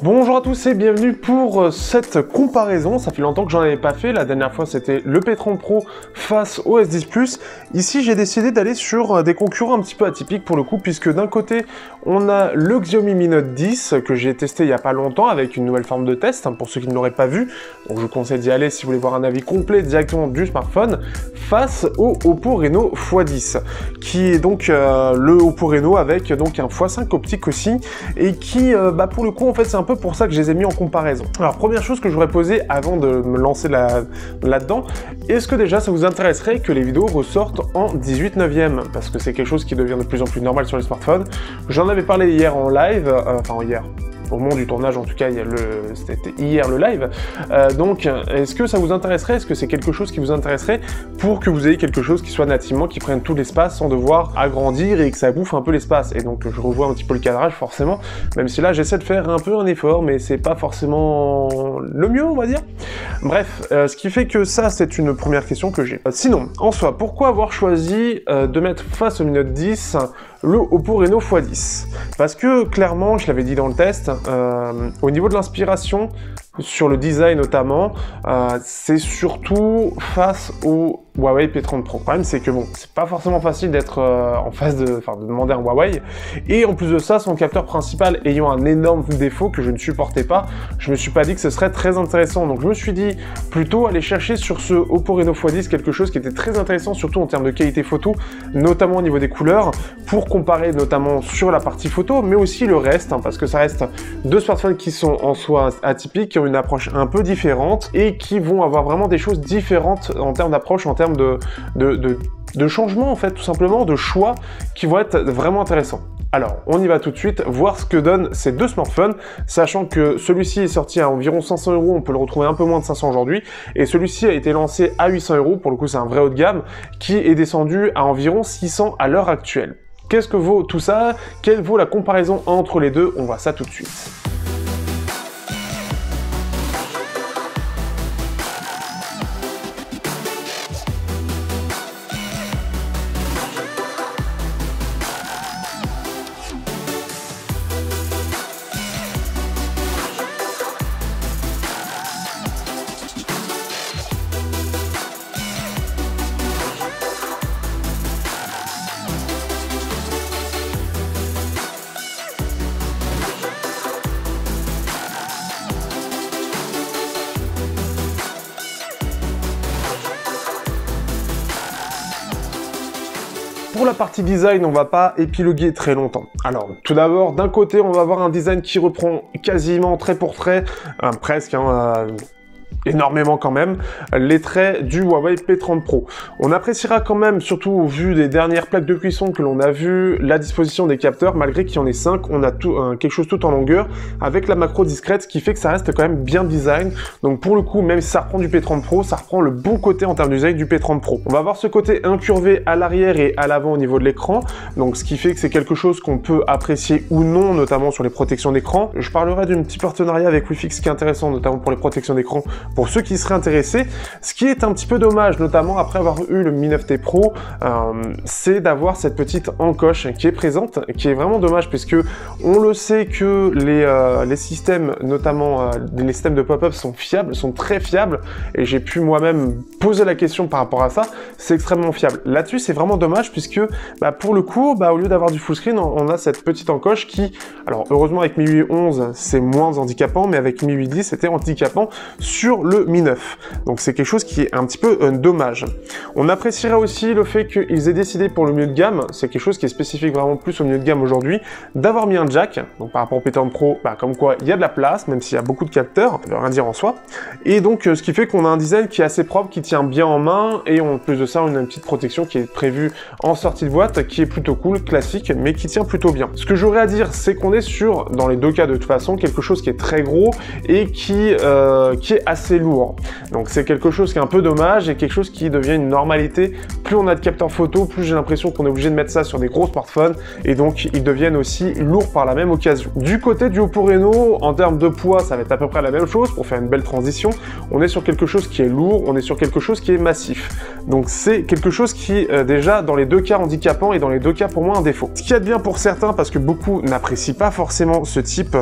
Bonjour à tous et bienvenue pour cette comparaison. Ça fait longtemps que j'en avais pas fait. La dernière fois c'était le P30 Pro face au S10 Plus. Ici j'ai décidé d'aller sur des concurrents un petit peu atypiques pour le coup, puisque d'un côté on a le Xiaomi Mi Note 10 que j'ai testé il y a pas longtemps avec une nouvelle forme de test, pour ceux qui ne l'auraient pas vu. Donc je vous conseille d'y aller si vous voulez voir un avis complet directement du smartphone, face au Oppo Reno X10 qui est donc le Oppo Reno avec donc un x5 optique aussi, et qui pour le coup en fait c'est un peu pour ça que je les ai mis en comparaison. Alors première chose que je voudrais poser avant de me lancer là-dedans, est-ce que déjà ça vous intéresserait que les vidéos ressortent en 18/9e, parce que c'est quelque chose qui devient de plus en plus normal sur les smartphones. J'en avais parlé hier en live, hier, au moment du tournage en tout cas, c'était hier le live. Donc est-ce que ça vous intéresserait, est-ce que c'est quelque chose qui vous intéresserait pour que vous ayez quelque chose qui soit nativement, qui prenne tout l'espace sans devoir agrandir et que ça bouffe un peu l'espace? Et donc je revois un petit peu le cadrage forcément, même si là j'essaie de faire un peu un effort, mais c'est pas forcément le mieux on va dire. Bref, ce qui fait que ça c'est une première question que j'ai. Sinon, en soi, pourquoi avoir choisi de mettre face au Mi Note 10 le Oppo Reno X10? Parce que clairement, je l'avais dit dans le test, au niveau de l'inspiration, sur le design notamment, c'est surtout face au Huawei P30 Pro. Le problème c'est que bon, c'est pas forcément facile d'être en face de demander un Huawei, et en plus de ça, son capteur principal ayant un énorme défaut que je ne supportais pas, je me suis pas dit que ce serait très intéressant. Donc je me suis dit plutôt aller chercher sur ce Oppo Reno X10 quelque chose qui était très intéressant, surtout en termes de qualité photo, notamment au niveau des couleurs, pour comparer notamment sur la partie photo, mais aussi le reste, parce que ça reste deux smartphones qui sont en soi atypiques, qui ont une approche un peu différente et qui vont avoir vraiment des choses différentes en termes d'approche, en termes de changement en fait, tout simplement, de choix qui vont être vraiment intéressants. Alors, on y va tout de suite, voir ce que donnent ces deux smartphones, sachant que celui-ci est sorti à environ 500 €, on peut le retrouver un peu moins de 500 aujourd'hui, et celui-ci a été lancé à 800 €, pour le coup c'est un vrai haut de gamme, qui est descendu à environ 600 à l'heure actuelle. Qu'est-ce que vaut tout ça? Quelle vaut la comparaison entre les deux? On voit ça tout de suite. Pour la partie design, on va pas épiloguer très longtemps. Alors, tout d'abord, d'un côté, on va avoir un design qui reprend quasiment trait pour trait, presque, énormément quand même, les traits du Huawei P30 Pro. On appréciera quand même, surtout au vu des dernières plaques de cuisson que l'on a vu, la disposition des capteurs, malgré qu'il y en ait 5, on a quelque chose tout en longueur, avec la macro discrète, ce qui fait que ça reste quand même bien design. Donc pour le coup, même si ça reprend du P30 Pro, ça reprend le bon côté en termes de design du P30 Pro. On va avoir ce côté incurvé à l'arrière et à l'avant au niveau de l'écran, donc ce qui fait que c'est quelque chose qu'on peut apprécier ou non, notamment sur les protections d'écran. Je parlerai d'un petit partenariat avec Wi-Fi qui est intéressant, notamment pour les protections d'écran, pour ceux qui seraient intéressés. Ce qui est un petit peu dommage, notamment après avoir eu le Mi 9T Pro, c'est d'avoir cette petite encoche qui est présente, qui est vraiment dommage, puisque on le sait que les systèmes, notamment les systèmes de pop-up sont fiables, sont très fiables, et j'ai pu moi-même poser la question par rapport à ça, c'est extrêmement fiable. Là-dessus, c'est vraiment dommage, puisque pour le coup, au lieu d'avoir du full screen, on a cette petite encoche qui, alors heureusement avec Mi 8 11, c'est moins handicapant, mais avec Mi 8 10, c'était handicapant sur le Mi 9. Donc c'est quelque chose qui est un petit peu dommage. On apprécierait aussi le fait qu'ils aient décidé pour le milieu de gamme, c'est quelque chose qui est spécifique vraiment plus au milieu de gamme aujourd'hui, d'avoir mis un jack. Donc par rapport au P30 Pro, comme quoi il y a de la place, même s'il y a beaucoup de capteurs, ça veut rien dire en soi. Et donc ce qui fait qu'on a un design qui est assez propre, qui tient bien en main, et en plus de ça, on a une petite protection qui est prévue en sortie de boîte, qui est plutôt cool, classique, mais qui tient plutôt bien. Ce que j'aurais à dire, c'est qu'on est sur, dans les deux cas de toute façon, quelque chose qui est très gros et qui est assez lourd. Donc c'est quelque chose qui est un peu dommage et quelque chose qui devient une normalité plus on a de capteurs photo, plus j'ai l'impression qu'on est obligé de mettre ça sur des gros smartphones, et donc ils deviennent aussi lourds par la même occasion. Du côté du Oppo Reno, en termes de poids, ça va être à peu près la même chose pour faire une belle transition. On est sur quelque chose qui est lourd, on est sur quelque chose qui est massif. Donc c'est quelque chose qui déjà dans les deux cas handicapant et dans les deux cas pour moi un défaut. Ce qui est bien pour certains, parce que beaucoup n'apprécient pas forcément ce type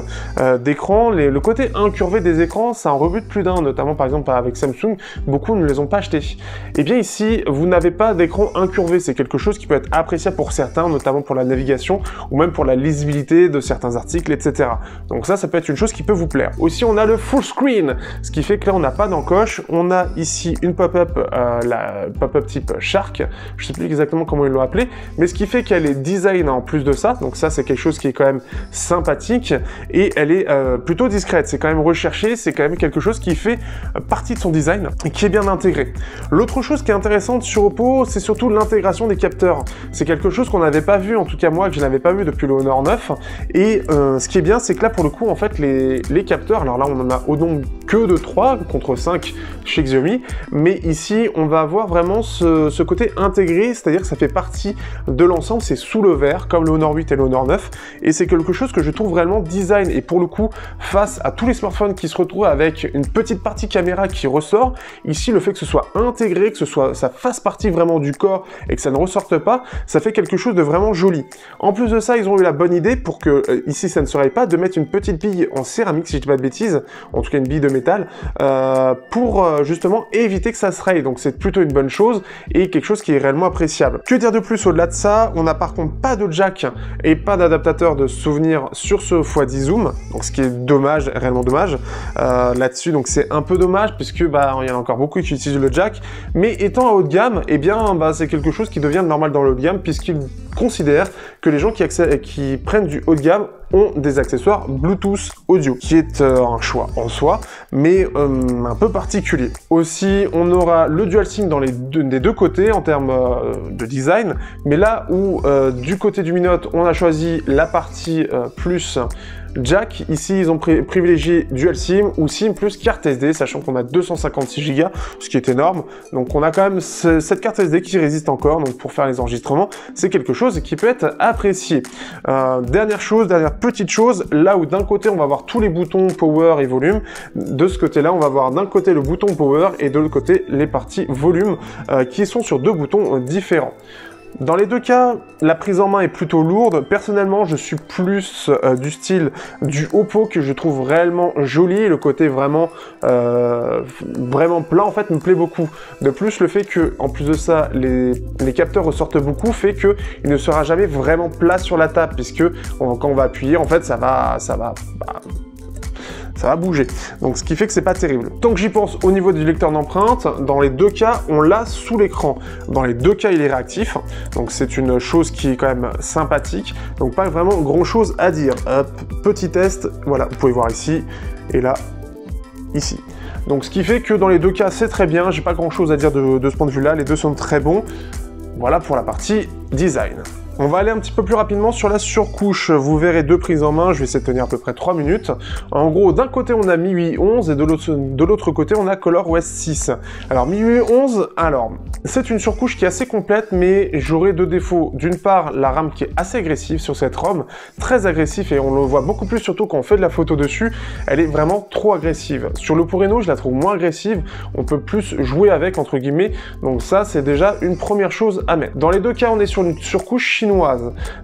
d'écran, le côté incurvé des écrans, ça en rebute plus d'un, notamment par exemple avec Samsung, beaucoup ne les ont pas achetés. Et bien ici, vous n'avez pas d'écran incurvé, c'est quelque chose qui peut être appréciable pour certains, notamment pour la navigation ou même pour la lisibilité de certains articles, etc. Donc ça peut être une chose qui peut vous plaire. Aussi, on a le full screen, ce qui fait que là, on n'a pas d'encoche. On a ici une pop-up, la pop-up type Shark, je sais plus exactement comment ils l'ont appelé, mais ce qui fait qu'elle est design en plus de ça, donc ça, c'est quelque chose qui est quand même sympathique, et elle est plutôt discrète, c'est quand même recherché, c'est quand même quelque chose qui fait partie de son design, et qui est bien intégré. L'autre chose qui est intéressante sur Oppo, c'est surtout l'intégration des capteurs. C'est quelque chose qu'on n'avait pas vu, en tout cas moi, que je n'avais pas vu depuis le Honor 9, et ce qui est bien, c'est que là, pour le coup, en fait, les capteurs, alors là, on en a au nombre que de 3 contre 5 chez Xiaomi, mais ici, on va avoir vraiment ce côté intégré, c'est-à-dire que ça fait partie de l'ensemble, c'est sous le verre, comme le Honor 8 et le Honor 9, et c'est quelque chose que je trouve vraiment design, et pour le coup, face à tous les smartphones qui se retrouvent avec une petite partie caméra qui ressort, ici, le fait que ce soit intégré, que ça fasse partie vraiment du corps, et que ça ne ressorte pas, ça fait quelque chose de vraiment joli. En plus de ça, ils ont eu la bonne idée, pour que, ici, ça ne serait pas, de mettre une petite bille en céramique, si je dis pas de bêtises, en tout cas une bille de métal, pour justement éviter que ça se raye. Donc c'est plutôt une bonne chose et quelque chose qui est réellement appréciable. Que dire de plus au-delà de ça? On n'a par contre pas de jack et pas d'adaptateur de souvenir sur ce x10 zoom, donc ce qui est dommage, réellement dommage là-dessus. Donc c'est un peu dommage puisque bah il y en a encore beaucoup qui utilisent le jack, mais étant à haut de gamme, et bien bah c'est quelque chose qui devient normal dans le haut de gamme puisqu'ils considèrent que les gens qui prennent du haut de gamme ont des accessoires Bluetooth audio, qui est un choix en soi, mais un peu particulier. Aussi, on aura le DualSync dans des deux côtés en termes de design, mais là où du côté du Mi Note, on a choisi la partie plus jack, ici ils ont privilégié Dual SIM ou SIM plus carte SD, sachant qu'on a 256 Go, ce qui est énorme. Donc on a quand même cette carte SD qui résiste encore, donc pour faire les enregistrements, c'est quelque chose qui peut être apprécié. Dernière petite chose, là où d'un côté on va avoir tous les boutons Power et Volume, de ce côté-là on va avoir d'un côté le bouton Power et de l'autre côté les parties Volume qui sont sur deux boutons différents. Dans les deux cas, la prise en main est plutôt lourde. Personnellement, je suis plus du style du Oppo que je trouve réellement joli. Le côté vraiment plat, en fait, me plaît beaucoup. De plus, le fait que, en plus de ça, les capteurs ressortent beaucoup fait que il ne sera jamais vraiment plat sur la table, puisque quand on va appuyer, en fait, ça va bouger. Donc ce qui fait que c'est pas terrible. Tant que j'y pense au niveau du lecteur d'empreintes, dans les deux cas, on l'a sous l'écran. Dans les deux cas, il est réactif. Donc c'est une chose qui est quand même sympathique. Donc pas vraiment grand chose à dire. Hop, petit test. Voilà, vous pouvez voir ici. Et là, ici. Donc ce qui fait que dans les deux cas, c'est très bien. J'ai pas grand chose à dire de ce point de vue-là. Les deux sont très bons. Voilà pour la partie design. On va aller un petit peu plus rapidement sur la surcouche. Vous verrez deux prises en main, je vais essayer de tenir à peu près 3 minutes. En gros, d'un côté, on a MIUI 11 et de l'autre côté, on a ColorOS 6. Alors, MIUI 11, c'est une surcouche qui est assez complète, mais j'aurais deux défauts. D'une part, la RAM qui est assez agressive sur cette ROM, très agressive, et on le voit beaucoup plus surtout quand on fait de la photo dessus, elle est vraiment trop agressive. Sur le Reno, je la trouve moins agressive, on peut plus jouer avec, entre guillemets, donc ça, c'est déjà une première chose à mettre. Dans les deux cas, on est sur une surcouche chinoise.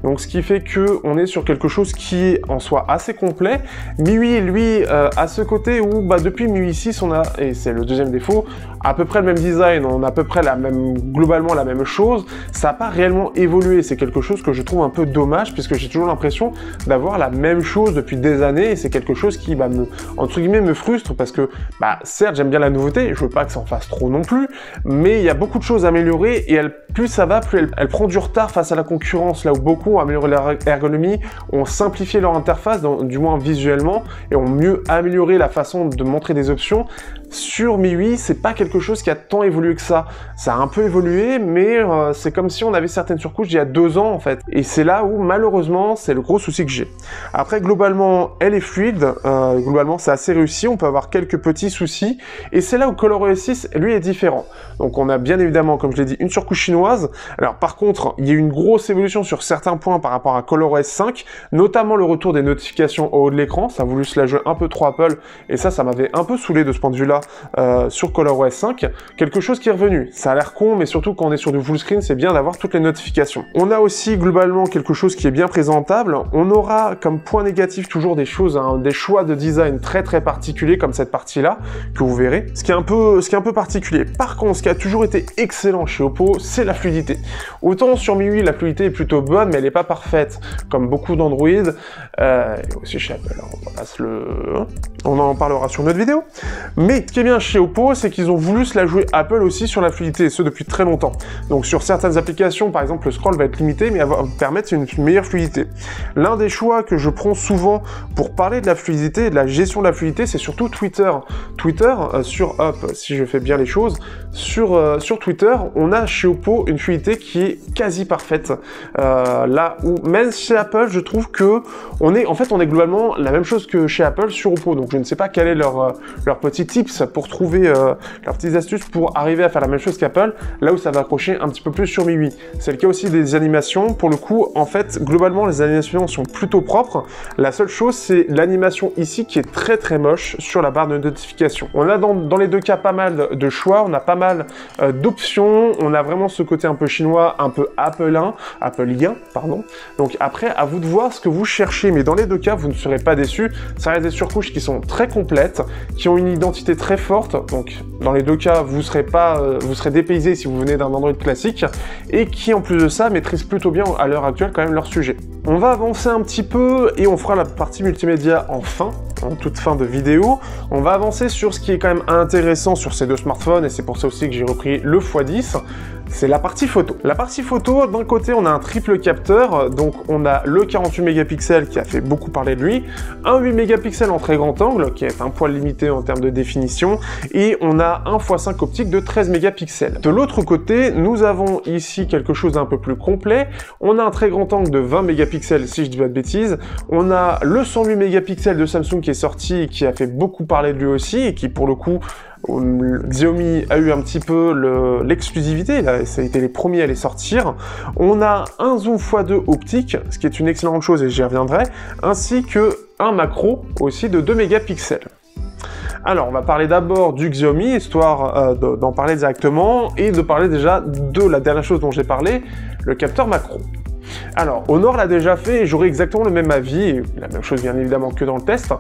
Donc ce qui fait que on est sur quelque chose qui est en soi assez complet. MIUI, lui, à ce côté où depuis MIUI 6, on a, et c'est le deuxième défaut, à peu près le même design, on a à peu près globalement la même chose. Ça n'a pas réellement évolué. C'est quelque chose que je trouve un peu dommage puisque j'ai toujours l'impression d'avoir la même chose depuis des années et c'est quelque chose qui, entre guillemets, me frustre parce que, certes, j'aime bien la nouveauté, je veux pas que ça en fasse trop non plus, mais il y a beaucoup de choses à améliorer et plus ça va, plus elle prend du retard face à la concurrence, là où beaucoup ont amélioré leur ergonomie, ont simplifié leur interface, du moins visuellement, et ont mieux amélioré la façon de montrer des options. Sur MIUI, c'est pas quelque chose qui a tant évolué que ça. Ça a un peu évolué, mais c'est comme si on avait certaines surcouches d'il y a 2 ans en fait. Et c'est là où malheureusement, c'est le gros souci que j'ai. Après, globalement, elle est fluide. Globalement, c'est assez réussi. On peut avoir quelques petits soucis. Et c'est là où ColorOS 6, lui, est différent. Donc on a bien évidemment, comme je l'ai dit, une surcouche chinoise. Alors par contre, il y a eu une grosse évolution sur certains points par rapport à ColorOS 5, notamment le retour des notifications au haut de l'écran. Ça a voulu se la jouer un peu trop Apple, et ça m'avait un peu saoulé de ce point de vue-là sur ColorOS 5. Quelque chose qui est revenu. Ça a l'air con, mais surtout quand on est sur du full screen, c'est bien d'avoir toutes les notifications. On a aussi globalement quelque chose qui est bien présentable. On aura comme point négatif toujours des choses, hein, des choix de design très particuliers comme cette partie-là, que vous verrez. Ce qui est un peu particulier. Par contre, ce qui a toujours été excellent chez Oppo, c'est la fluidité. Autant sur MIUI, la fluidité est plutôt bonne, mais elle n'est pas parfaite, comme beaucoup d'Android. Et aussi chez Apple, on en parlera sur notre vidéo. Mais ce qui est bien chez Oppo, c'est qu'ils ont voulu se la jouer Apple aussi sur la fluidité, et ce depuis très longtemps. Donc sur certaines applications, par exemple, le scroll va être limité, mais va permettre une meilleure fluidité. L'un des choix que je prends souvent pour parler de la fluidité et de la gestion de la fluidité, c'est surtout Twitter. Twitter, si je fais bien les choses, sur Twitter, on a chez Oppo une fluidité qui est quasi parfaite. Là où, même chez Apple, je trouve que on est globalement la même chose que chez Apple sur Oppo. Donc je ne sais pas quel est leur petit tips pour trouver leurs petites astuces pour arriver à faire la même chose qu'Apple, là où ça va accrocher un petit peu plus sur MIUI. C'est le cas aussi des animations. Pour le coup, en fait, globalement, les animations sont plutôt propres. La seule chose, c'est l'animation ici qui est très moche sur la barre de notification. On a dans les deux cas pas mal de choix, on a pas mal d'options, on a vraiment ce côté un peu chinois, un peu appelien, pardon. Donc après, à vous de voir ce que vous cherchez, mais dans les deux cas, vous ne serez pas déçus. Ça reste des surcouches qui sont très complètes, qui ont une identité très forte. Donc dans les deux cas, vous serez dépaysé si vous venez d'un Android classique, et qui en plus de ça maîtrisent plutôt bien à l'heure actuelle quand même leur sujet. On va avancer un petit peu et on fera la partie multimédia en toute fin de vidéo. On va avancer sur ce qui est quand même intéressant sur ces deux smartphones, et c'est pour ça aussi que j'ai repris le x10. C'est la partie photo. La partie photo, d'un côté, on a un triple capteur, donc on a le 48 mégapixels qui a fait beaucoup parler de lui, un 8 mégapixels en très grand angle, qui est un poil limité en termes de définition, et on a un x5 optique de 13 mégapixels. De l'autre côté, nous avons ici quelque chose d'un peu plus complet. On a un très grand angle de 20 mégapixels, si je dis pas de bêtises. On a le 108 mégapixels de Samsung qui est sorti, et qui a fait beaucoup parler de lui aussi, et qui pour le coup, Xiaomi a eu un petit peu l'exclusivité, ça a été les premiers à les sortir. On a un zoom x2 optique, ce qui est une excellente chose et j'y reviendrai, ainsi que un macro aussi de 2 mégapixels. Alors, on va parler d'abord du Xiaomi, histoire d'en parler directement, et de parler déjà de la dernière chose dont j'ai parlé, le capteur macro. Alors, Honor l'a déjà fait et j'aurai exactement le même avis, et la même chose bien évidemment que dans le test.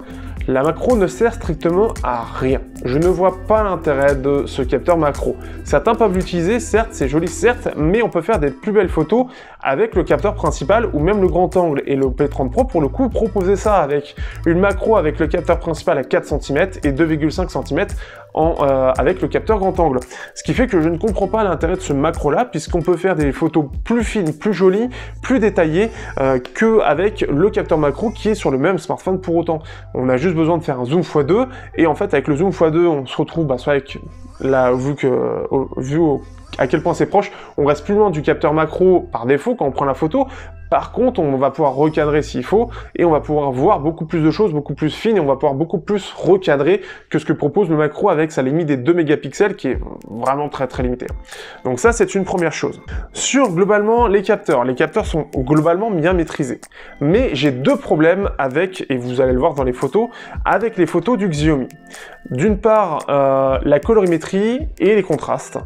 La macro ne sert strictement à rien. Je ne vois pas l'intérêt de ce capteur macro. Certains peuvent l'utiliser, certes, c'est joli, certes, mais on peut faire des plus belles photos avec le capteur principal ou même le grand angle. Et le P30 Pro, pour le coup, proposait ça avec une macro avec le capteur principal à 4 cm et 2,5 cm avec le capteur grand angle. Ce qui fait que je ne comprends pas l'intérêt de ce macro-là, puisqu'on peut faire des photos plus fines, plus jolies, plus détaillées qu'avec le capteur macro qui est sur le même smartphone pour autant. On a juste besoin de faire un zoom x2, et en fait avec le zoom x2, on se retrouve soit avec à quel point c'est proche, on reste plus loin du capteur macro par défaut quand on prend la photo. Par contre, on va pouvoir recadrer s'il faut, et on va pouvoir voir beaucoup plus de choses, beaucoup plus fines, et on va pouvoir beaucoup plus recadrer que ce que propose le macro avec sa limite des 2 mégapixels qui est vraiment très limitée. Donc ça, c'est une première chose. Sur globalement les capteurs sont globalement bien maîtrisés. Mais j'ai deux problèmes avec, et vous allez le voir dans les photos, avec les photos du Xiaomi. D'une part, la colorimétrie et les contrastes.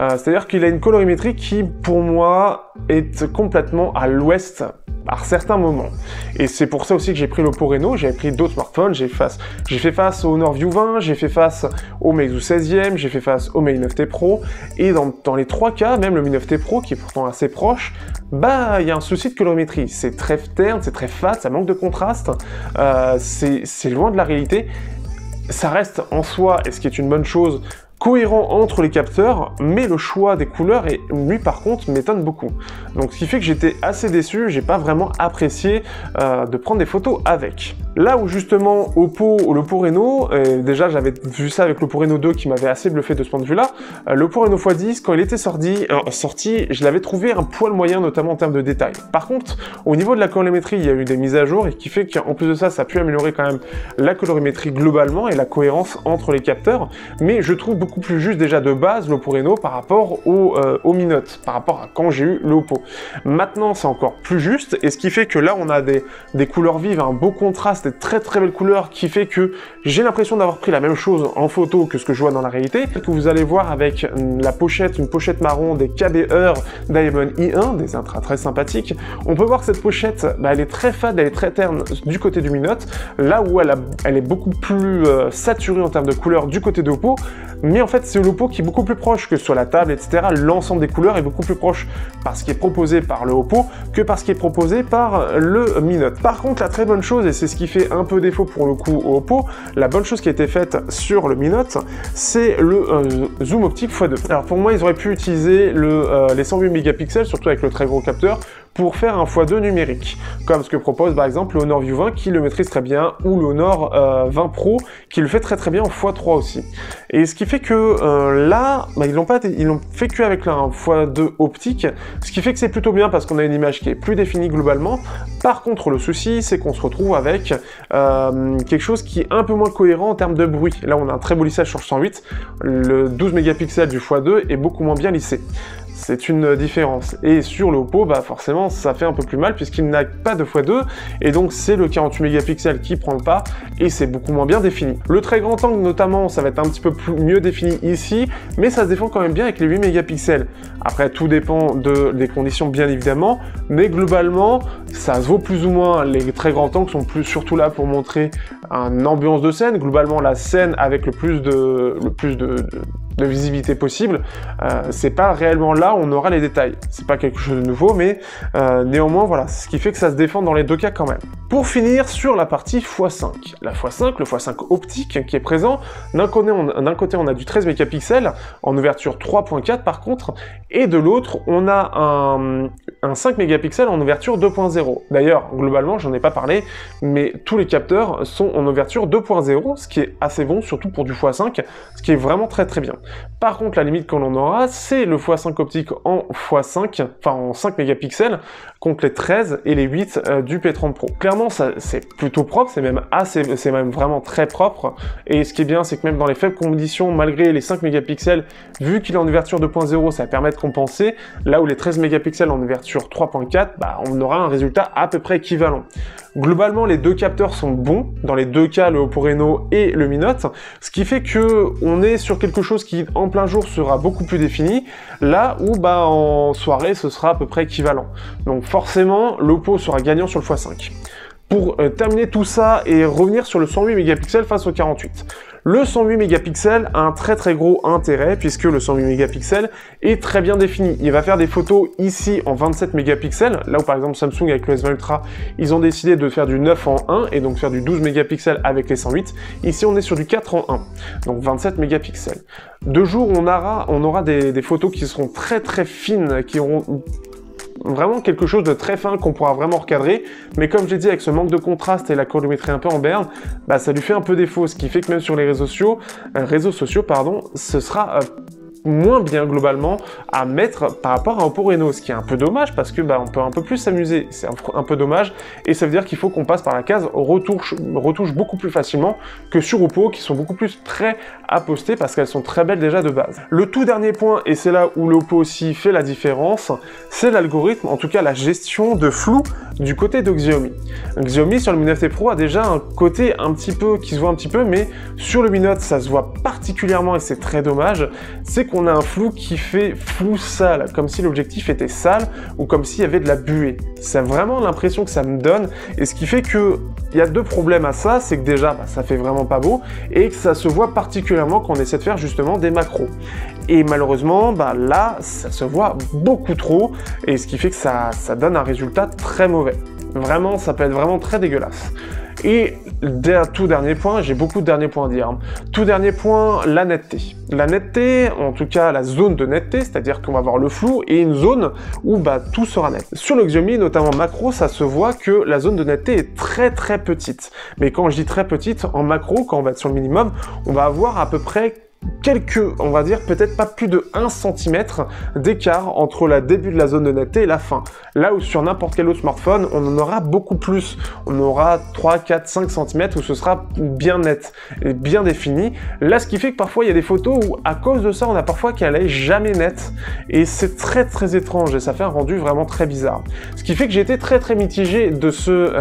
C'est-à-dire qu'il a une colorimétrie qui, pour moi, est complètement à l'ouest par certains moments. Et c'est pour ça aussi que j'ai pris l'Oppo Reno, j'ai pris d'autres smartphones, j'ai fait face au Honor View 20, j'ai fait face au Meizu 16e, j'ai fait face au Mi 9T Pro, et dans les trois cas, même le Mi 9T Pro, qui est pourtant assez proche, bah, il y a un souci de colorimétrie. C'est très terne, c'est très fat, ça manque de contraste, c'est loin de la réalité. Ça reste en soi, et ce qui est une bonne chose, cohérent entre les capteurs, mais le choix des couleurs, et lui par contre, m'étonne beaucoup. Donc ce qui fait que j'étais assez déçu, j'ai pas vraiment apprécié de prendre des photos avec. Là où justement l'Oppo Reno, déjà j'avais vu ça avec l'Oppo Reno 2 qui m'avait assez bluffé de ce point de vue-là, l'Oppo Reno x10, quand il était sorti, je l'avais trouvé un poil moyen, notamment en termes de détails. Par contre, au niveau de la colorimétrie, il y a eu des mises à jour, et qui fait qu'en plus de ça, ça a pu améliorer quand même la colorimétrie globalement et la cohérence entre les capteurs, mais je trouve beaucoup plus juste déjà de base l'Oppo Reno par rapport au Mi Note, par rapport à quand j'ai eu l'Oppo. Maintenant, c'est encore plus juste, et ce qui fait que là, on a des couleurs vives, un beau contraste, des très très belles couleurs, qui fait que j'ai l'impression d'avoir pris la même chose en photo que ce que je vois dans la réalité, que vous allez voir avec la pochette, une pochette marron des KBR Diamond i1, des intras très sympathiques. On peut voir que cette pochette, elle est très fade, elle est très terne du côté du Mi Note, là où elle est beaucoup plus saturée en termes de couleurs du côté de Oppo, mais en fait c'est l'Oppo qui est beaucoup plus proche, que sur la table, etc. L'ensemble des couleurs est beaucoup plus proche par ce qui est proposé par le Oppo que par ce qui est proposé par le Mi Note. Par contre, la très bonne chose, et c'est ce qui fait un peu défaut pour le coup au Oppo, la bonne chose qui a été faite sur le Mi Note, c'est le zoom optique x2. Alors pour moi, ils auraient pu utiliser les 108 mégapixels, surtout avec le très gros capteur, pour faire un x2 numérique, comme ce que propose par exemple le Honor View 20 qui le maîtrise très bien, ou le Honor 20 Pro qui le fait très très bien en x3 aussi. Et ce qui fait que là, ils l'ont fait qu'avec un x2 optique, ce qui fait que c'est plutôt bien parce qu'on a une image qui est plus définie globalement. Par contre, le souci, c'est qu'on se retrouve avec quelque chose qui est un peu moins cohérent en termes de bruit. Là, on a un très beau lissage sur le 108, le 12 mégapixels du x2 est beaucoup moins bien lissé. C'est une différence. Et sur le Oppo, forcément, ça fait un peu plus mal puisqu'il n'a pas de x2, et donc c'est le 48 mégapixels qui prend le pas, et c'est beaucoup moins bien défini. Le très grand angle, notamment, ça va être un petit peu mieux défini ici, mais ça se défend quand même bien avec les 8 mégapixels. Après, tout dépend des conditions, bien évidemment, mais globalement, ça se vaut plus ou moins. Les très grands angles sont surtout là pour montrer une ambiance de scène. Globalement, la scène avec le plus de visibilité possible, c'est pas réellement là où on aura les détails. C'est pas quelque chose de nouveau, mais néanmoins, voilà, ce qui fait que ça se défend dans les deux cas quand même. Pour finir sur la partie x5. La x5, le x5 optique qui est présent, d'un côté on a du 13 mégapixels en ouverture 3.4 par contre, et de l'autre on a un 5 mégapixels en ouverture 2.0. D'ailleurs, globalement, j'en ai pas parlé, mais tous les capteurs sont en ouverture 2.0, ce qui est assez bon, surtout pour du x5, ce qui est vraiment très très bien. Par contre, la limite qu'on en aura, c'est le x5 optique en x5, enfin en 5 mégapixels, contre les 13 et les 8 du P30 Pro. Clairement, c'est plutôt propre, c'est même vraiment très propre, et ce qui est bien, c'est que même dans les faibles conditions, malgré les 5 mégapixels, vu qu'il est en ouverture 2.0, ça permet de compenser, là où les 13 mégapixels en ouverture 3.4, on aura un résultat à peu près équivalent. Globalement, les deux capteurs sont bons, dans les deux cas, le Oppo Reno et le Mi Note, ce qui fait que on est sur quelque chose qui, en plein jour, sera beaucoup plus défini, là où, en soirée, ce sera à peu près équivalent. Donc forcément, l'Oppo sera gagnant sur le x5. Pour terminer tout ça et revenir sur le 108 mégapixels face au 48. Le 108 mégapixels a un très très gros intérêt puisque le 108 mégapixels est très bien défini. Il va faire des photos ici en 27 mégapixels, là où par exemple Samsung avec le S20 Ultra, ils ont décidé de faire du 9 en 1 et donc faire du 12 mégapixels avec les 108. Ici on est sur du 4 en 1, donc 27 mégapixels. De jour on aura des photos qui seront très très fines, qui auront vraiment quelque chose de très fin qu'on pourra vraiment recadrer, mais comme j'ai dit, avec ce manque de contraste et la colorimétrie un peu en berne, ça lui fait un peu défaut, ce qui fait que même sur les réseaux sociaux, ce sera moins bien globalement à mettre par rapport à Oppo Reno, ce qui est un peu dommage parce que on peut un peu plus s'amuser, c'est un peu dommage, et ça veut dire qu'il faut qu'on passe par la case retouche beaucoup plus facilement que sur Oppo, qui sont beaucoup plus prêts à poster parce qu'elles sont très belles déjà de base. Le tout dernier point, et c'est là où l'Oppo aussi fait la différence, c'est l'algorithme, en tout cas la gestion de flou du côté de Xiaomi. Xiaomi sur le Mi 9T Pro a déjà un côté un petit peu qui se voit un petit peu, mais sur le Mi Note ça se voit particulièrement et c'est très dommage, c'est qu'on a un flou qui fait flou sale, comme si l'objectif était sale ou comme s'il y avait de la buée. C'est vraiment l'impression que ça me donne, et ce qui fait que il y a deux problèmes à ça, c'est que déjà ça fait vraiment pas beau et que ça se voit particulièrement quand on essaie de faire justement des macros. Et malheureusement, là, ça se voit beaucoup trop, et ce qui fait que ça donne un résultat très mauvais. Vraiment, ça peut être vraiment très dégueulasse. Et tout dernier point, j'ai beaucoup de derniers points à dire. Tout dernier point, la netteté. La netteté, en tout cas la zone de netteté, c'est-à-dire qu'on va avoir le flou et une zone où bah, tout sera net. Sur le Xiaomi, notamment macro, ça se voit que la zone de netteté est très très petite. Mais quand je dis très petite, en macro, quand on va être sur le minimum, on va avoir à peu près on va dire peut-être pas plus de 1 cm d'écart entre le début de la zone de netteté et la fin. Là où sur n'importe quel autre smartphone, on en aura beaucoup plus. On aura 3, 4, 5 cm où ce sera bien net et bien défini. Là, ce qui fait que parfois, il y a des photos où, à cause de ça, on a parfois qu'elle est jamais nette. Et c'est très, très étrange et ça fait un rendu vraiment très bizarre. Ce qui fait que j'ai été très, très mitigé de ce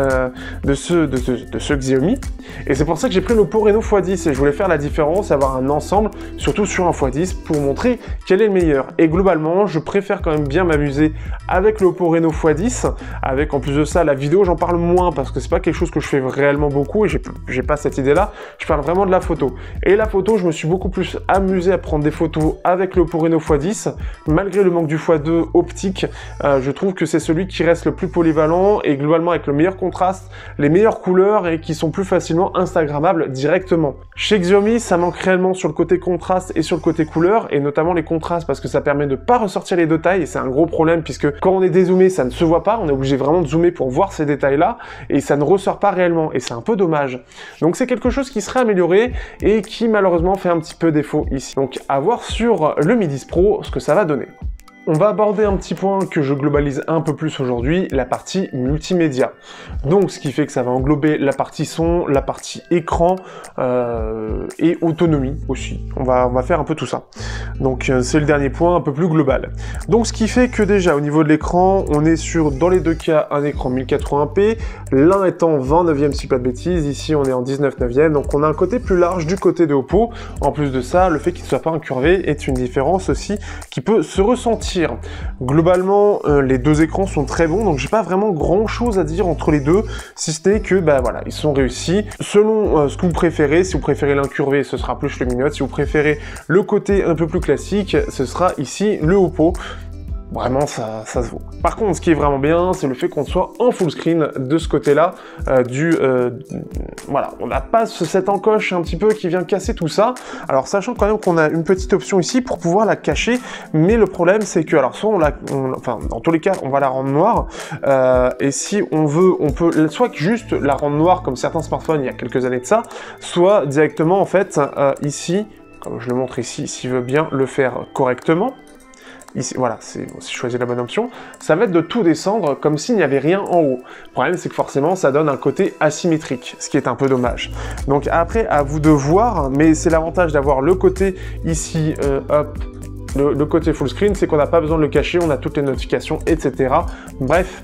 Xiaomi. Et c'est pour ça que j'ai pris l'Oppo Reno X10 et je voulais faire la différence, avoir un ensemble, surtout sur un x10, pour montrer quel est le meilleur. Et globalement, je préfère quand même bien m'amuser avec l'Oppo Reno X10, avec en plus de ça la vidéo, j'en parle moins parce que c'est pas quelque chose que je fais réellement beaucoup et j'ai pas cette idée-là. Je parle vraiment de la photo. Et la photo, je me suis beaucoup plus amusé à prendre des photos avec l'Oppo Reno X10, malgré le manque du x2 optique. Je trouve que c'est celui qui reste le plus polyvalent et globalement avec le meilleur contraste, les meilleures couleurs et qui sont plus facilement instagrammables directement. Chez Xiaomi, ça manque réellement sur le côté contraste et sur le côté couleur, et notamment les contrastes parce que ça permet de pas ressortir les détails et c'est un gros problème puisque quand on est dézoomé, ça ne se voit pas, on est obligé vraiment de zoomer pour voir ces détails-là et ça ne ressort pas réellement et c'est un peu dommage. Donc c'est quelque chose qui serait amélioré et qui malheureusement fait un petit peu défaut ici. Donc à voir sur le Mi 10 Pro ce que ça va donner. On va aborder un petit point que je globalise un peu plus aujourd'hui, la partie multimédia. Donc ce qui fait que ça va englober la partie son, la partie écran et autonomie aussi. On va faire un peu tout ça. Donc c'est le dernier point un peu plus global. Donc ce qui fait que déjà au niveau de l'écran, on est sur dans les deux cas un écran 1080p, l'un étant 29e si pas de bêtises, ici on est en 19/9e, donc on a un côté plus large du côté de Oppo. En plus de ça, le fait qu'il ne soit pas incurvé est une différence aussi qui peut se ressentir. Globalement, les deux écrans sont très bons, donc j'ai pas vraiment grand chose à dire entre les deux, si ce n'est que, bah voilà, ils sont réussis. Selon ce que vous préférez, si vous préférez l'incurvé, ce sera plus le Mi Note, si vous préférez le côté un peu plus classique, ce sera ici le Oppo. Vraiment, ça se vaut. Par contre, ce qui est vraiment bien, c'est le fait qu'on soit en full screen de ce côté-là. Voilà, on n'a pas cette encoche un petit peu qui vient casser tout ça. Alors, sachant quand même qu'on a une petite option ici pour pouvoir la cacher, mais le problème, c'est que, alors, soit enfin, dans tous les cas, on va la rendre noire, et si on veut, on peut soit juste la rendre noire, comme certains smartphones il y a quelques années de ça, soit directement, en fait, ici, comme je le montre ici, s'il veut bien le faire correctement, ici, voilà, si je choisis la bonne option, ça va être de tout descendre comme s'il n'y avait rien en haut. Le problème, c'est que forcément, ça donne un côté asymétrique, ce qui est un peu dommage. Donc après, à vous de voir, mais c'est l'avantage d'avoir le côté ici, hop, le côté full screen, c'est qu'on n'a pas besoin de le cacher, on a toutes les notifications, etc. Bref,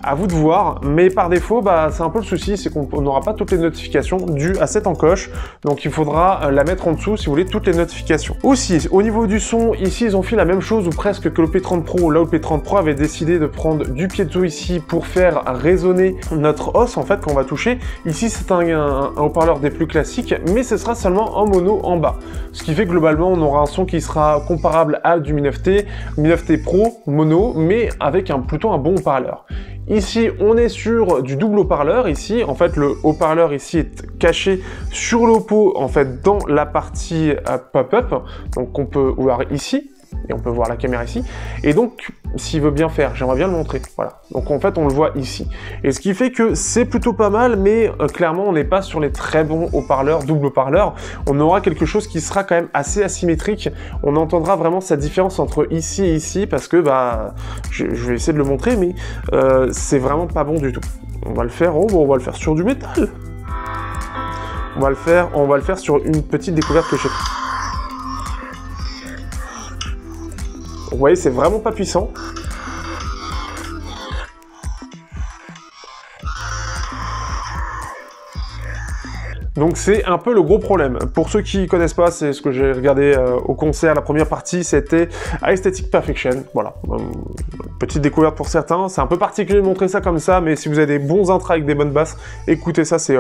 à vous de voir, mais par défaut, bah, c'est un peu le souci, c'est qu'on n'aura pas toutes les notifications dues à cette encoche, donc il faudra la mettre en dessous si vous voulez toutes les notifications. Aussi, au niveau du son, ici ils ont fait la même chose ou presque que le P30 Pro, là où le P30 Pro avait décidé de prendre du piezo ici pour faire résonner notre os en fait quand on va toucher. Ici c'est un haut-parleur des plus classiques, mais ce sera seulement en mono en bas, ce qui fait que globalement on aura un son qui sera comparable à du Mi 9T Pro mono, mais avec plutôt un bon haut-parleur. Ici, on est sur du double haut-parleur. Ici, en fait, le haut-parleur ici est caché sur l'Oppo, en fait, dans la partie pop-up. Donc, on peut voir ici, et on peut voir la caméra ici. Et donc, s'il veut bien faire, j'aimerais bien le montrer. Voilà. Donc, en fait, on le voit ici. Et ce qui fait que c'est plutôt pas mal, mais clairement, on n'est pas sur les très bons haut-parleurs, double haut-parleur. On aura quelque chose qui sera quand même assez asymétrique. On entendra vraiment cette différence entre ici et ici, parce que, bah, je vais essayer de le montrer, mais c'est vraiment pas bon du tout. On va le faire, oh, bon, on va le faire sur du métal. On va le faire sur une petite découverte que j'ai faite. Vous voyez, c'est vraiment pas puissant. Donc c'est un peu le gros problème. Pour ceux qui connaissent pas, c'est ce que j'ai regardé au concert, la première partie, c'était Aesthetic Perfection. Voilà, petite découverte pour certains. C'est un peu particulier de montrer ça comme ça, mais si vous avez des bons intras avec des bonnes basses, écoutez ça, c'est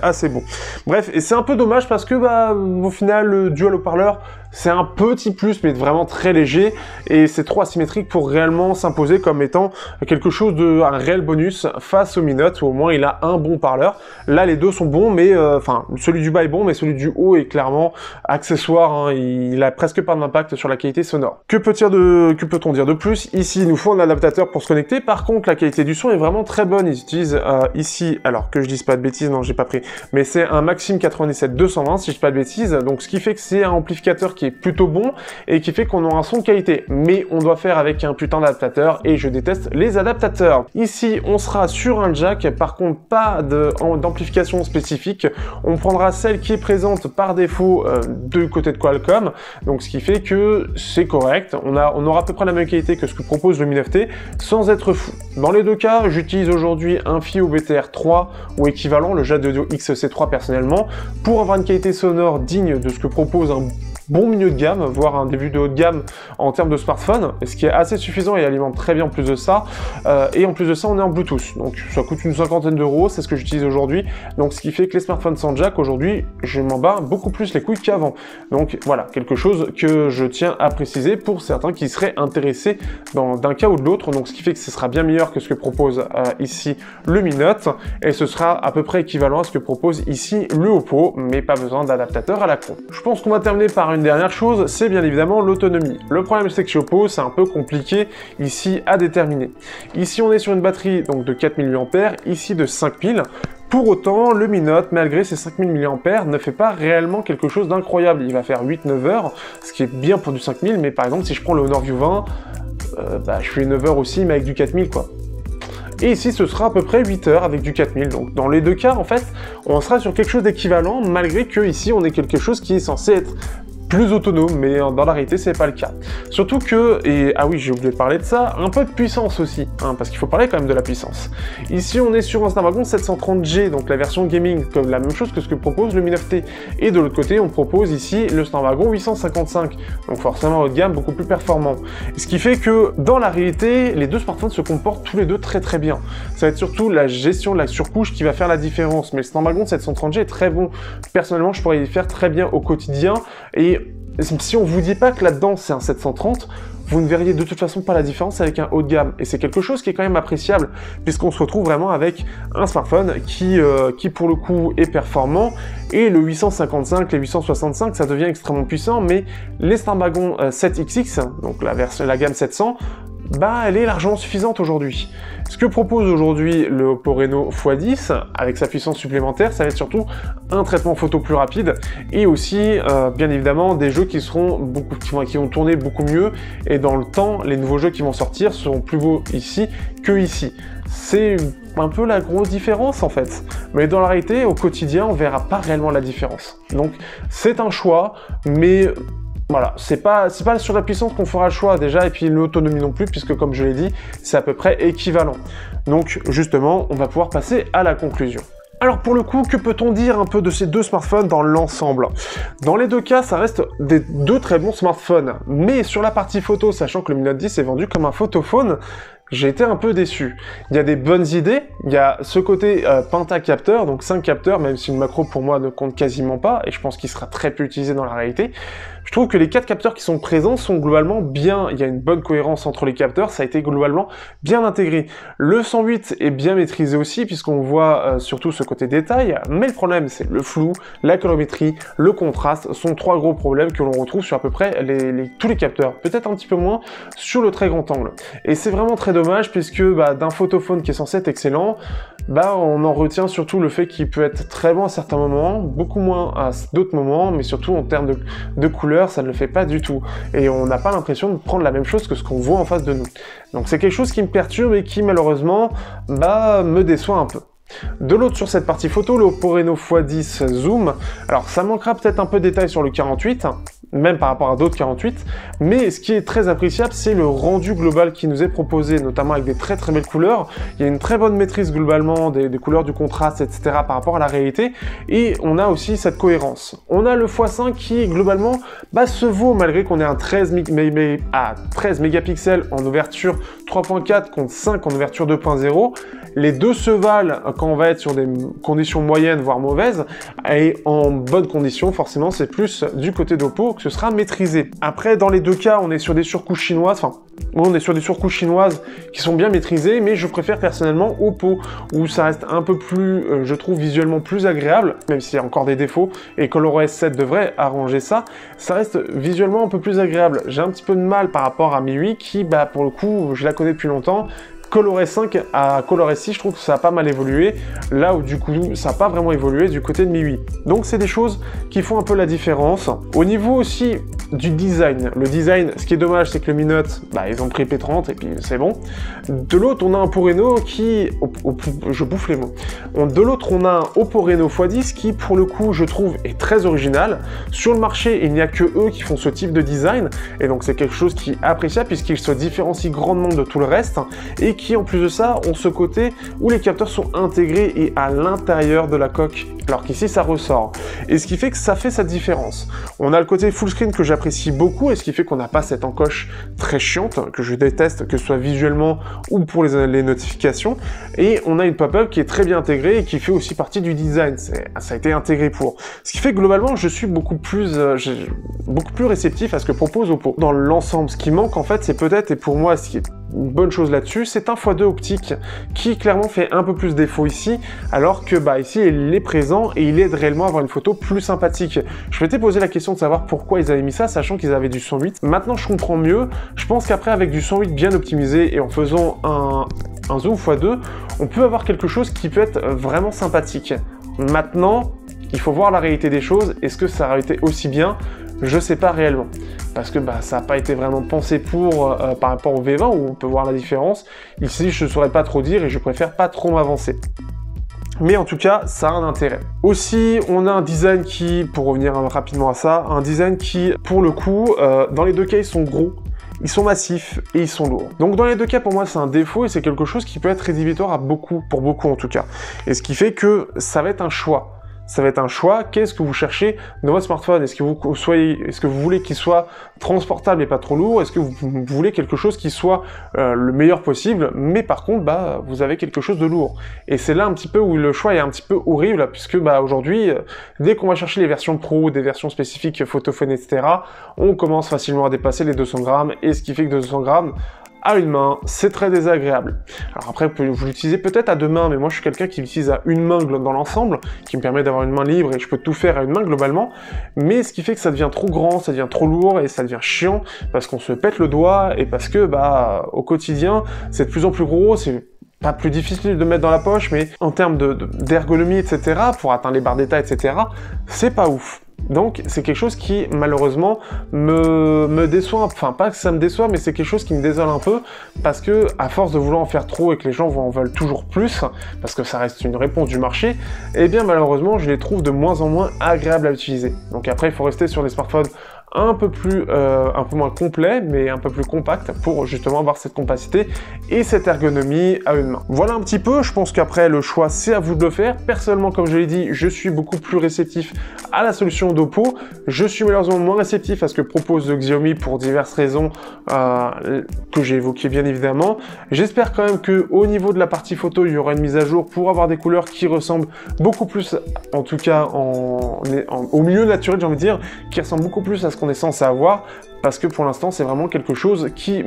assez bon. Bref, et c'est un peu dommage parce que, bah, au final, le dual haut-parleur, c'est un petit plus, mais vraiment très léger, et c'est trop asymétrique pour réellement s'imposer comme étant quelque chose un réel bonus face au Mi Note, où au moins il a un bon parleur. Là, les deux sont bons, mais enfin, celui du bas est bon, mais celui du haut est clairement accessoire, hein, il a presque pas d'impact sur la qualité sonore. Que peut-on dire de plus? Ici, il nous faut un adaptateur pour se connecter. Par contre, la qualité du son est vraiment très bonne. Ils utilisent ici, alors que je dise pas de bêtises, non, j'ai pas pris, mais c'est un Maxim 97-220, si je dis pas de bêtises, donc ce qui fait que c'est un amplificateur qui est plutôt bon et qui fait qu'on aura un son de qualité. Mais on doit faire avec un putain d'adaptateur et je déteste les adaptateurs. Ici, on sera sur un jack, par contre, pas d'amplification spécifique. On prendra celle qui est présente par défaut du côté de Qualcomm, donc ce qui fait que c'est correct. On aura à peu près la même qualité que ce que propose le Mi 9T sans être fou. Dans les deux cas, j'utilise aujourd'hui un FiiO BTR3 ou équivalent, le Jade Audio XC3 personnellement, pour avoir une qualité sonore digne de ce que propose un bon milieu de gamme, voire un début de haut de gamme en termes de smartphone, ce qui est assez suffisant et alimente très bien en plus de ça. Et en plus de ça, on est en Bluetooth, donc ça coûte une cinquantaine d'euros, c'est ce que j'utilise aujourd'hui. Donc ce qui fait que les smartphones sans jack, aujourd'hui, je m'en bats beaucoup plus les couilles qu'avant. Donc voilà, quelque chose que je tiens à préciser pour certains qui seraient intéressés d'un cas ou de l'autre. Donc ce qui fait que ce sera bien meilleur que ce que propose ici le Mi Note, et ce sera à peu près équivalent à ce que propose ici le Oppo, mais pas besoin d'adaptateur à la con. Je pense qu'on va terminer par une dernière chose, c'est bien évidemment l'autonomie. Le problème, c'est que chez Oppo, c'est un peu compliqué ici à déterminer. Ici, on est sur une batterie donc de 4000 mAh, ici de 5000. Pour autant, le Mi Note, malgré ses 5000 mAh, ne fait pas réellement quelque chose d'incroyable. Il va faire 8-9 heures, ce qui est bien pour du 5000, mais par exemple, si je prends le Honor View 20, je fais 9 heures aussi, mais avec du 4000, quoi. Et ici, ce sera à peu près 8 heures avec du 4000. Donc, dans les deux cas, en fait, on sera sur quelque chose d'équivalent, malgré que ici, on ait quelque chose qui est censé être plus autonome, mais dans la réalité, c'est pas le cas. Surtout que, ah oui, j'ai oublié de parler de ça, un peu de puissance aussi, hein, parce qu'il faut parler quand même de la puissance. Ici, on est sur un Snapdragon 730G, donc la version gaming, comme la même chose que ce que propose le Mi 9T. Et de l'autre côté, on propose ici le Snapdragon 855, donc forcément haut de gamme, beaucoup plus performant. Ce qui fait que, dans la réalité, les deux smartphones se comportent tous les deux très très bien. Ça va être surtout la gestion de la surcouche qui va faire la différence, mais le Snapdragon 730G est très bon. Personnellement, je pourrais y faire très bien au quotidien, et si on vous dit pas que là-dedans c'est un 730, vous ne verriez de toute façon pas la différence avec un haut de gamme. Et c'est quelque chose qui est quand même appréciable, puisqu'on se retrouve vraiment avec un smartphone qui pour le coup est performant, et le 855, les 865, ça devient extrêmement puissant, mais les Snapdragon 7XX, donc la gamme 700, elle est largement suffisante aujourd'hui. Ce que propose aujourd'hui le Oppo Reno x10, avec sa puissance supplémentaire, ça va être surtout un traitement photo plus rapide, et aussi, bien évidemment, des jeux qui vont tourner beaucoup mieux, et dans le temps, les nouveaux jeux qui vont sortir seront plus beaux ici que ici. C'est un peu la grosse différence en fait. Mais dans la réalité, au quotidien, on verra pas réellement la différence. Donc, c'est un choix, mais voilà, c'est pas sur la puissance qu'on fera le choix déjà, et puis l'autonomie non plus, puisque comme je l'ai dit, c'est à peu près équivalent. Donc justement, on va pouvoir passer à la conclusion. Alors pour le coup, que peut-on dire un peu de ces deux smartphones dans l'ensemble? Dans les deux cas, ça reste deux très bons smartphones, mais sur la partie photo, sachant que le Mi Note 10 est vendu comme un photophone, j'ai été un peu déçu. Il y a des bonnes idées, il y a ce côté pentacapteur, donc 5 capteurs, même si le macro pour moi ne compte quasiment pas, et je pense qu'il sera très peu utilisé dans la réalité. Je trouve que les 4 capteurs qui sont présents sont globalement bien, il y a une bonne cohérence entre les capteurs, ça a été globalement bien intégré. Le 108 est bien maîtrisé aussi, puisqu'on voit surtout ce côté détail, mais le problème c'est le flou, la colorimétrie, le contraste, sont 3 gros problèmes que l'on retrouve sur à peu près tous les capteurs, peut-être un petit peu moins sur le très grand angle. Et c'est vraiment très dommage, puisque d'un photophone qui est censé être excellent, on en retient surtout le fait qu'il peut être très bon à certains moments, beaucoup moins à d'autres moments, mais surtout en termes de couleurs, ça ne le fait pas du tout. Et on n'a pas l'impression de prendre la même chose que ce qu'on voit en face de nous. Donc c'est quelque chose qui me perturbe et qui malheureusement me déçoit un peu. De l'autre, sur cette partie photo, le Oppo Reno x10 Zoom, alors ça manquera peut-être un peu de détails sur le 48, même par rapport à d'autres 48, mais ce qui est très appréciable, c'est le rendu global qui nous est proposé, notamment avec des très très belles couleurs. Il y a une très bonne maîtrise globalement des couleurs, du contraste, etc. par rapport à la réalité, et on a aussi cette cohérence. On a le x5 qui globalement se vaut, malgré qu'on ait un 13 mégapixels en ouverture 3.4 contre 5 en ouverture 2.0. Les deux se valent quand on va être sur des conditions moyennes, voire mauvaises, et en bonnes conditions, forcément, c'est plus du côté d'Oppo ce sera maîtrisé. Après, dans les deux cas, on est sur des surcouches chinoises, on est sur des surcouches chinoises qui sont bien maîtrisées, mais je préfère personnellement Oppo, où ça reste un peu plus, je trouve, visuellement plus agréable, même s'il y a encore des défauts, et ColorOS 7 devrait arranger ça, ça reste visuellement un peu plus agréable. J'ai un petit peu de mal par rapport à MIUI, qui, bah, pour le coup, je la connais depuis longtemps. ColorOS 5 à ColorOS 6, je trouve que ça a pas mal évolué, là où du coup ça n'a pas vraiment évolué du côté de MIUI. Donc c'est des choses qui font un peu la différence. Au niveau aussi du design, le design, ce qui est dommage, c'est que le Mi Note, bah, ils ont pris P30 et puis c'est bon. De l'autre, on a un Oppo Reno qui... je bouffe les mots. De l'autre, on a un Oppo Reno x10 qui, pour le coup, je trouve, est très original. Sur le marché, il n'y a que eux qui font ce type de design, et donc c'est quelque chose qui est appréciable puisqu'il se différencie grandement de tout le reste, et qui, en plus de ça, ont ce côté où les capteurs sont intégrés et à l'intérieur de la coque, alors qu'ici, ça ressort. Et ce qui fait que ça fait cette différence. On a le côté full screen que j'apprécie beaucoup, et ce qui fait qu'on n'a pas cette encoche très chiante, que je déteste, que ce soit visuellement ou pour les notifications, et on a une pop-up qui est très bien intégrée et qui fait aussi partie du design. Ça a été intégré pour. Ce qui fait que globalement, je suis beaucoup plus réceptif à ce que propose Oppo. Dans l'ensemble, ce qui manque en fait, c'est peut-être, et pour moi, ce qui est une bonne chose là-dessus, c'est un x2 optique qui clairement fait un peu plus défaut ici, alors que bah ici il est présent et il aide réellement à avoir une photo plus sympathique. Je m'étais posé la question de savoir pourquoi ils avaient mis ça, sachant qu'ils avaient du 108. Maintenant je comprends mieux. Je pense qu'après avec du 108 bien optimisé et en faisant un zoom x2, on peut avoir quelque chose qui peut être vraiment sympathique. Maintenant, il faut voir la réalité des choses. Est-ce que ça aurait été aussi bien? Je sais pas réellement. Parce que bah, ça n'a pas été vraiment pensé pour par rapport au V20 où on peut voir la différence. Ici, je ne saurais pas trop dire et je préfère pas trop m'avancer. Mais en tout cas, ça a un intérêt. Aussi, on a un design qui, pour revenir rapidement à ça, un design qui, pour le coup, dans les deux cas, ils sont gros. Ils sont massifs et ils sont lourds. Donc dans les deux cas, pour moi, c'est un défaut et c'est quelque chose qui peut être rédhibitoire à beaucoup, pour beaucoup en tout cas. Et ce qui fait que ça va être un choix. Ça va être un choix. Qu'est-ce que vous cherchez dans votre smartphone? Est-ce que vous voulez qu'il soit transportable et pas trop lourd? Est-ce que vous voulez quelque chose qui soit le meilleur possible, mais par contre, bah, vous avez quelque chose de lourd? Et c'est là un petit peu où le choix est un petit peu horrible, puisque bah, aujourd'hui, dès qu'on va chercher les versions pro, des versions spécifiques photophone, etc., on commence facilement à dépasser les 200 grammes, et ce qui fait que 200 grammes, à une main, c'est très désagréable. Alors après, vous l'utilisez peut-être à deux mains, mais moi je suis quelqu'un qui l'utilise à une main dans l'ensemble, qui me permet d'avoir une main libre et je peux tout faire à une main globalement, mais ce qui fait que ça devient trop grand, ça devient trop lourd et ça devient chiant, parce qu'on se pète le doigt et parce que bah au quotidien, c'est de plus en plus gros, c'est pas plus difficile de mettre dans la poche, mais en termes d'ergonomie, etc., pour atteindre les barres d'état, etc., c'est pas ouf. Donc c'est quelque chose qui malheureusement me déçoit, enfin pas que ça me déçoit, mais c'est quelque chose qui me désole un peu, parce que à force de vouloir en faire trop et que les gens en veulent toujours plus, parce que ça reste une réponse du marché, et bien malheureusement je les trouve de moins en moins agréables à utiliser. Donc après il faut rester sur des smartphones un peu moins complet, mais un peu plus compact pour justement avoir cette compacité et cette ergonomie à une main. Voilà un petit peu, je pense qu'après le choix c'est à vous de le faire. Personnellement, comme je l'ai dit, je suis beaucoup plus réceptif à la solution d'Oppo. Je suis malheureusement moins réceptif à ce que propose Xiaomi pour diverses raisons que j'ai évoquées bien évidemment. J'espère quand même que au niveau de la partie photo, il y aura une mise à jour pour avoir des couleurs qui ressemblent beaucoup plus, en tout cas au milieu naturel, j'ai envie de dire, qui ressemblent beaucoup plus à ce qu'on est censé avoir, parce que pour l'instant c'est vraiment quelque chose qui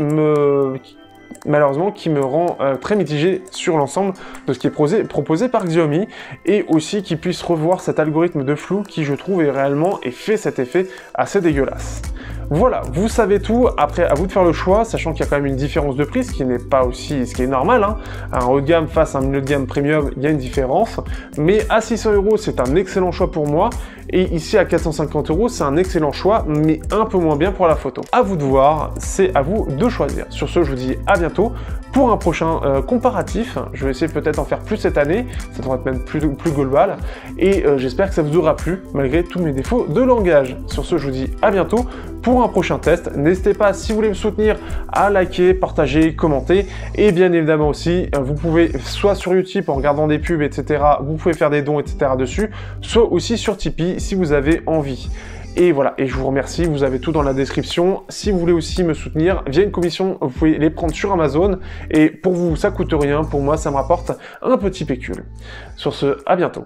malheureusement qui me rend très mitigé sur l'ensemble de ce qui est proposé par Xiaomi, et aussi qu'ils puissent revoir cet algorithme de flou qui je trouve est réellement et fait cet effet assez dégueulasse. Voilà, vous savez tout. Après, à vous de faire le choix, sachant qu'il y a quand même une différence de prix, ce qui n'est pas aussi, ce qui est normal, hein. Un haut de gamme face à un milieu de gamme premium, il y a une différence. Mais à 600 €, c'est un excellent choix pour moi. Et ici, à 450 €, c'est un excellent choix, mais un peu moins bien pour la photo. À vous de voir, c'est à vous de choisir. Sur ce, je vous dis à bientôt pour un prochain comparatif. Je vais essayer peut-être en faire plus cette année, ça devrait être même plus global. Et j'espère que ça vous aura plu, malgré tous mes défauts de langage. Sur ce, je vous dis à bientôt pour un prochain test. N'hésitez pas, si vous voulez me soutenir, à liker, partager, commenter. Et bien évidemment aussi, vous pouvez, soit sur YouTube en regardant des pubs, etc., vous pouvez faire des dons, etc. dessus, soit aussi sur Tipeee si vous avez envie. Et voilà, et je vous remercie, vous avez tout dans la description. Si vous voulez aussi me soutenir via une commission, vous pouvez les prendre sur Amazon. Et pour vous, ça coûte rien, pour moi, ça me rapporte un petit pécule. Sur ce, à bientôt.